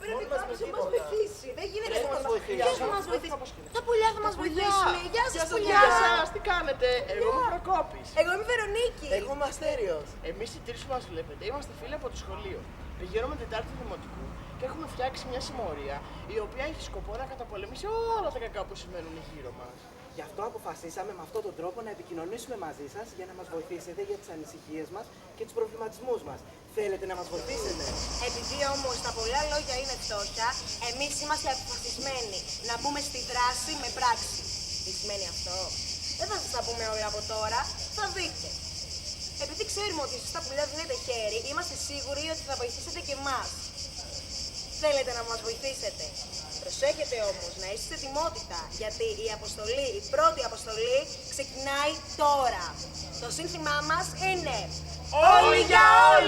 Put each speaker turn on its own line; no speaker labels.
Πρέπει κάποιος να μας βοηθήσει. Δεν γίνεται
να μας βοηθήσει.
Ποιος θα μας βοηθήσει. Τα πουλιά θα μας βοηθήσουν. Γεια σας, πουλιά.
Γεια σας, τι κάνετε? Εγώ είμαι Προκόπης.
Εγώ είμαι Βερονίκη.
Εγώ είμαι Αστέριος.
Εμείς οι τρεις που μας βλέπετε είμαστε φίλοι από το σχολείο. Πηγαίνουμε Τετάρτη Δημοτικού και έχουμε φτιάξει μια συμμορία η οποία έχει σκοπό να καταπολεμήσει όλα τα κακά που συμβαίνουν γύρω μας.
Γι' αυτό αποφασίσαμε με αυτόν τον τρόπο να επικοινωνήσουμε μαζί σας για να μας βοηθήσετε για τις ανησυχίες μας και τους προβληματισμούς μας. Θέλετε να μας βοηθήσετε?
Επειδή όμως τα πολλά λόγια είναι φτώχεια, εμείς είμαστε αποφασισμένοι να μπούμε στη δράση με πράξη. Τι σημαίνει αυτό? Δεν θα σας τα πούμε όλα από τώρα, θα δείτε. Επειδή ξέρουμε ότι εσείς τα πουλιά δίνετε χέρι, είμαστε σίγουροι ότι θα βοηθήσετε και εμάς. Θέλετε να μας βοηθήσετε? Προσέχετε όμως να είστε σε ετοιμότητα, γιατί η πρώτη αποστολή ξεκινάει τώρα. Το σύνθημά μας είναι
Όλοι για όλοι!